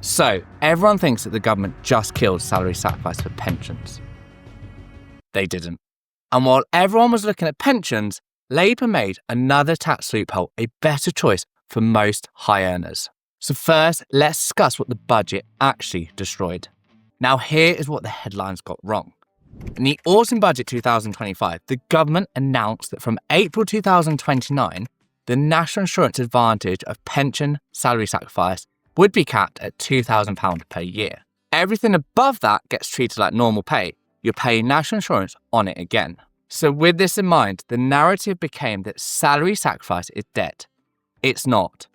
So, everyone thinks that the government just killed salary sacrifice for pensions. They didn't. And while everyone was looking at pensions, Labour made another tax loophole a better choice for most high earners. So first, let's discuss what the budget actually destroyed. Now here is what the headlines got wrong. In the Autumn Budget 2025, the government announced that from April 2029, the National Insurance Advantage of pension salary sacrifice would be capped at £2,000 per year. Everything above that gets treated like normal pay. You're paying national insurance on it again. So with this in mind, the narrative became that salary sacrifice is dead. It's not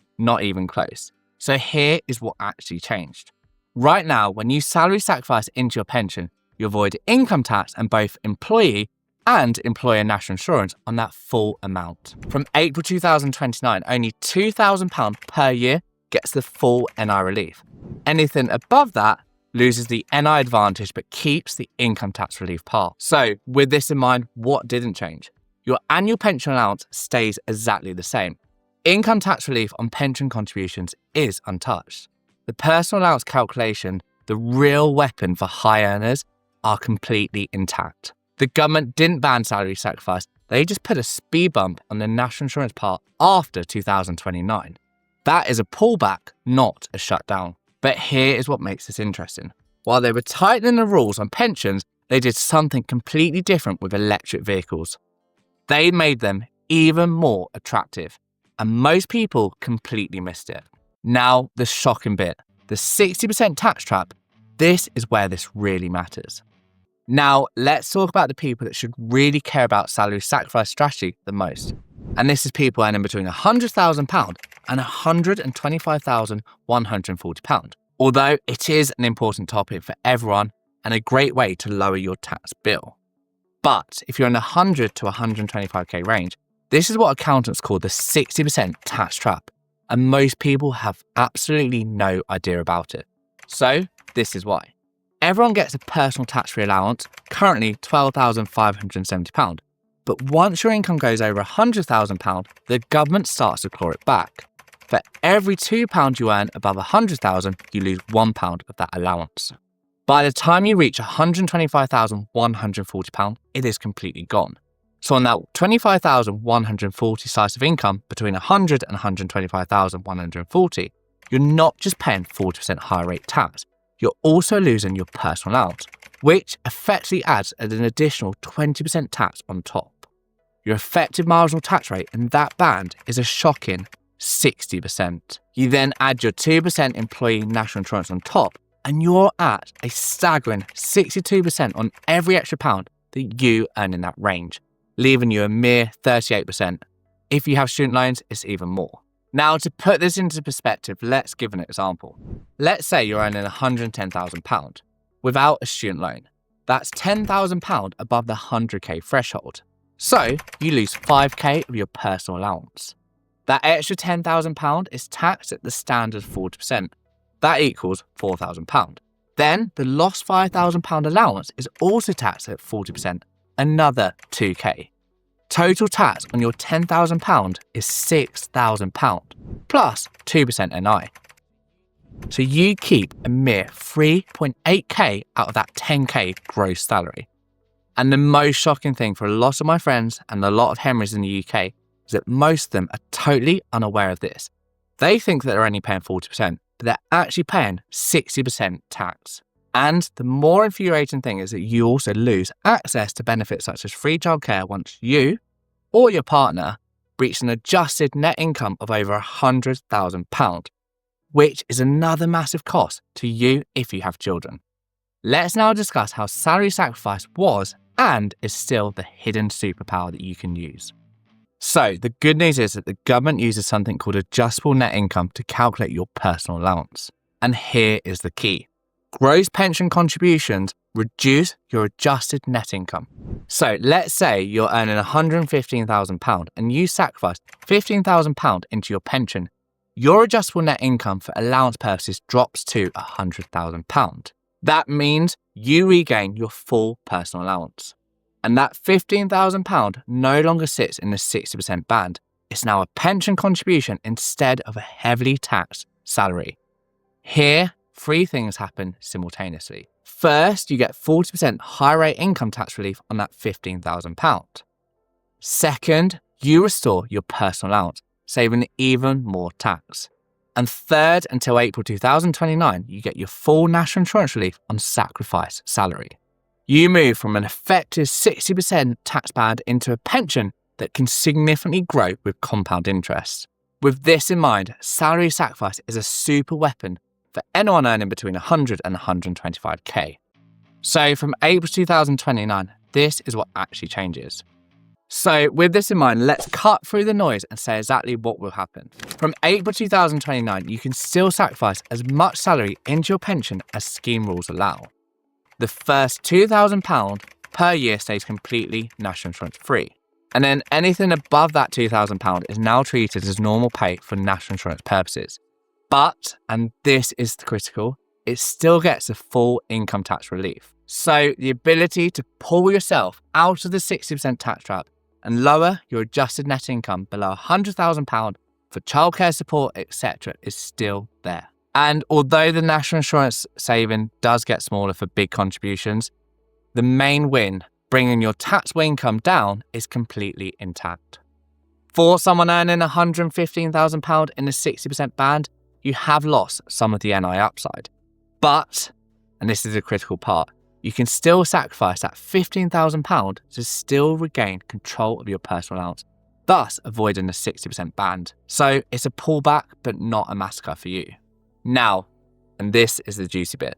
even close. So here is what actually changed. Right now, when you salary sacrifice into your pension, you avoid income tax and both employee and employer national insurance on that full amount. From April 2029, only £2,000 per year gets the full NI relief. Anything above that loses the NI advantage but keeps the income tax relief part. So with this in mind, what didn't change? Your annual pension allowance stays exactly the same. Income tax relief on pension contributions is untouched. The personal allowance calculation, the real weapon for high earners, are completely intact. The government didn't ban salary sacrifice, they just put a speed bump on the national insurance part after 2029. That is a pullback, not a shutdown. But here is what makes this interesting. While they were tightening the rules on pensions, they did something completely different with electric vehicles. They made them even more attractive, and most people completely missed it. Now, the shocking bit, the 60% tax trap. This is where this really matters. Now, let's talk about the people that should really care about salary sacrifice strategy the most. And this is people earning between £100,000 and £125,140. Although it is an important topic for everyone and a great way to lower your tax bill. But if you're in the 100 to 125k range, this is what accountants call the 60% tax trap. And most people have absolutely no idea about it. So this is why. Everyone gets a personal tax-free allowance, currently £12,570. But once your income goes over £100,000, the government starts to claw it back. For every £2 you earn above £100,000, you lose £1 of that allowance. By the time you reach £125,140, it is completely gone. So on that £25,140 slice of income between £100,000 and £125,140, you're not just paying 40% higher rate tax, you're also losing your personal allowance, which effectively adds an additional 20% tax on top. Your effective marginal tax rate in that band is a shocking 60%. You then add your 2% employee national insurance on top, and you're at a staggering 62% on every extra pound that you earn in that range, leaving you a mere 38%. If you have student loans, it's even more. Now, to put this into perspective, let's give an example. Let's say you're earning £110,000 without a student loan. That's £10,000 above the 100k threshold. So you lose 5k of your personal allowance. That extra £10,000 is taxed at the standard 40%. That equals £4,000. Then the lost £5,000 allowance is also taxed at 40%, another 2k. Total tax on your £10,000 is £6,000 plus 2% NI. So you keep a mere 3.8k out of that 10k gross salary. And the most shocking thing for a lot of my friends and a lot of Henrys in the UK is that most of them are totally unaware of this. They think that they're only paying 40%, but they're actually paying 60% tax. And the more infuriating thing is that you also lose access to benefits such as free childcare once you or your partner reach an adjusted net income of over £100,000, which is another massive cost to you if you have children. Let's now discuss how salary sacrifice was and is still the hidden superpower that you can use. So the good news is that the government uses something called adjustable net income to calculate your personal allowance. And here is the key. Gross pension contributions reduce your adjusted net income. So let's say you're earning £115,000 and you sacrifice £15,000 into your pension. Your adjustable net income for allowance purposes drops to £100,000. That means you regain your full personal allowance. And that £15,000 no longer sits in the 60% band. It's now a pension contribution instead of a heavily taxed salary. Here three things happen simultaneously. First, you get 40% higher rate income tax relief on that £15,000. Second, you restore your personal allowance, saving even more tax. And third, until April 2029, you get your full national insurance relief on sacrifice salary. You move from an effective 60% tax band into a pension that can significantly grow with compound interest. With this in mind, salary sacrifice is a super weapon for anyone earning between 100 and 125k. So from April 2029, this is what actually changes. So with this in mind, let's cut through the noise and say exactly what will happen. From April 2029, you can still sacrifice as much salary into your pension as scheme rules allow. The first £2,000 per year stays completely national insurance free. And then anything above that £2,000 is now treated as normal pay for national insurance purposes. But, and this is critical, it still gets a full income tax relief. So the ability to pull yourself out of the 60% tax trap and lower your adjusted net income below £100,000 for childcare support, etc. is still there. And although the national insurance saving does get smaller for big contributions, the main win, bringing your taxable income down, is completely intact. For someone earning £115,000 in the 60% band, you have lost some of the NI upside. But, and this is a critical part, you can still sacrifice that £15,000 to still regain control of your personal allowance, thus avoiding the 60% band. So it's a pullback, but not a massacre for you. Now, and this is the juicy bit,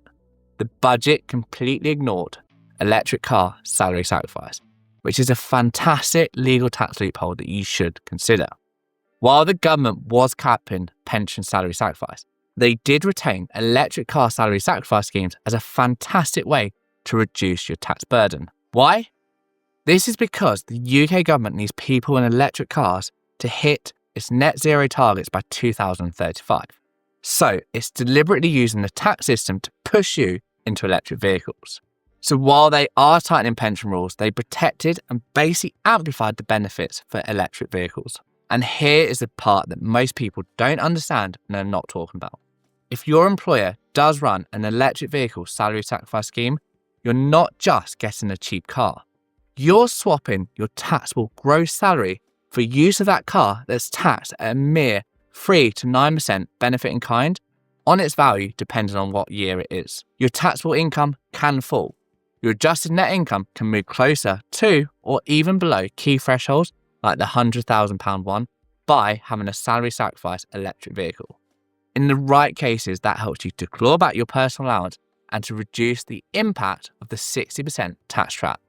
the budget completely ignored electric car salary sacrifice, which is a fantastic legal tax loophole that you should consider. While the government was capping pension salary sacrifice, they did retain electric car salary sacrifice schemes as a fantastic way to reduce your tax burden. Why? This is because the UK government needs people in electric cars to hit its net zero targets by 2035. So it's deliberately using the tax system to push you into electric vehicles. So while they are tightening pension rules, they protected and basically amplified the benefits for electric vehicles. And here is the part that most people don't understand and are not talking about. If your employer does run an electric vehicle salary sacrifice scheme, you're not just getting a cheap car. You're swapping your taxable gross salary for use of that car that's taxed at a mere 3 to 9% benefit in kind on its value depending on what year it is. Your taxable income can fall. Your adjusted net income can move closer to or even below key thresholds like the £100,000 one by having a salary sacrifice electric vehicle. In the right cases, that helps you to claw back your personal allowance and to reduce the impact of the 60% tax trap.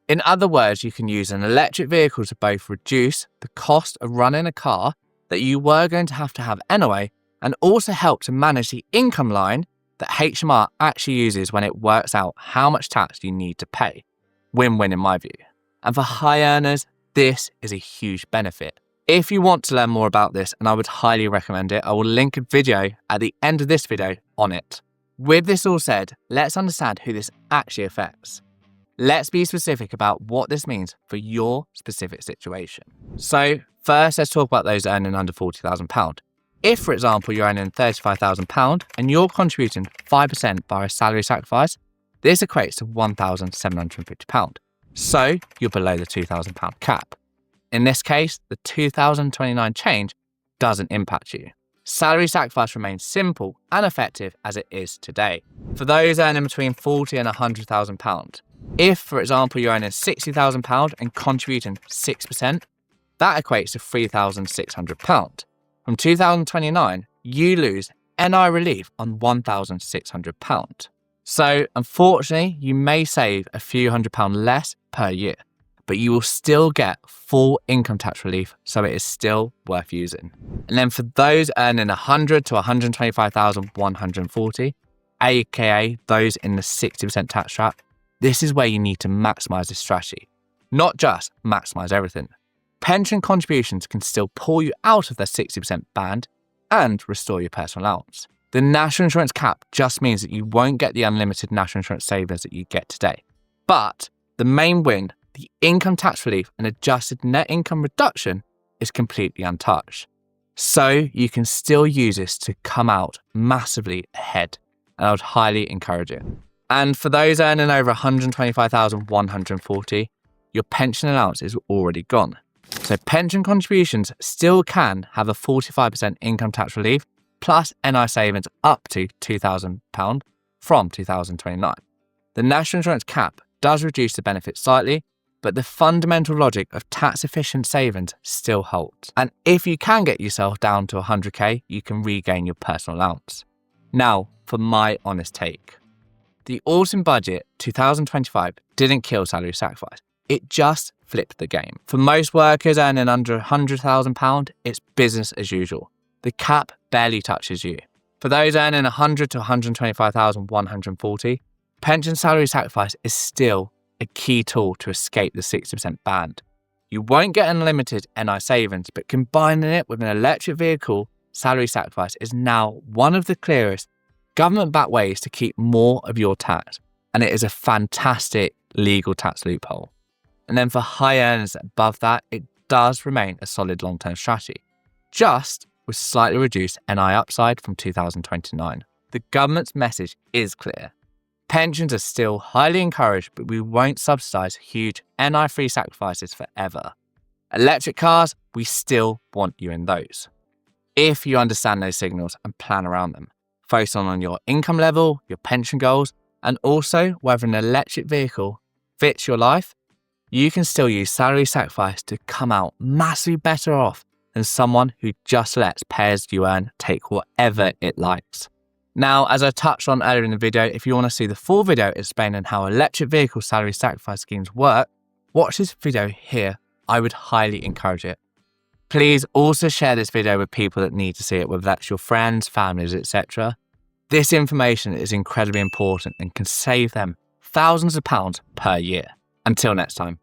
In other words, you can use an electric vehicle to both reduce the cost of running a car that you were going to have anyway, and also help to manage the income line that HMR actually uses when it works out how much tax you need to pay. Win-win in my view. And for high earners, this is a huge benefit. If you want to learn more about this, and I would highly recommend it, I will link a video at the end of this video on it. With this all said, let's understand who this actually affects. Let's be specific about what this means for your specific situation. So first, let's talk about those earning under £40,000. If, for example, you're earning £35,000 and you're contributing 5% via a salary sacrifice, this equates to £1,750. So you're below the £2,000 cap. In this case, the 2029 change doesn't impact you. Salary sacrifice remains simple and effective as it is today. For those earning between £40,000 and £100,000, if, for example, you're earning £60,000 and contributing 6%, that equates to £3,600. From 2029, you lose NI relief on £1,600. So, unfortunately, you may save a few £100 less per year, but you will still get full income tax relief, so it is still worth using. And then for those earning £100,000 to £125,140, aka those in the 60% tax trap, this is where you need to maximise this strategy, not just maximise everything. Pension contributions can still pull you out of the 60% band and restore your personal allowance. The national insurance cap just means that you won't get the unlimited national insurance savings that you get today. But the main win, the income tax relief and adjusted net income reduction, is completely untouched. So you can still use this to come out massively ahead. and I would highly encourage it. And for those earning over 125,140, your pension allowance is already gone. So pension contributions still can have a 45% income tax relief plus NI savings up to £2,000 from 2029. The national insurance cap does reduce the benefit slightly, but the fundamental logic of tax-efficient savings still holds. And if you can get yourself down to 100k, you can regain your personal allowance. Now, for my honest take. The autumn budget 2025 didn't kill salary sacrifice. It just flipped the game. For most workers earning under £100,000, it's business as usual. The cap barely touches you. For those earning 100 to 125,140, pension salary sacrifice is still a key tool to escape the 60% band. You won't get unlimited NI savings, but combining it with an electric vehicle salary sacrifice is now one of the clearest government-backed ways to keep more of your tax, and it is a fantastic legal tax loophole. And then for high earners above that, it does remain a solid long-term strategy, just with slightly reduced NI upside from 2029. The government's message is clear. Pensions are still highly encouraged, but we won't subsidise huge NI-free sacrifices forever. Electric cars, we still want you in those. If you understand those signals and plan around them, focus on your income level, your pension goals, and also whether an electric vehicle fits your life, you can still use salary sacrifice to come out massively better off than someone who just lets pay as you earn take whatever it likes. Now, as I touched on earlier in the video, if you want to see the full video explaining how electric vehicle salary sacrifice schemes work, watch this video here. I would highly encourage it. Please also share this video with people that need to see it, whether that's your friends, families, etc. This information is incredibly important and can save them thousands of pounds per year. Until next time.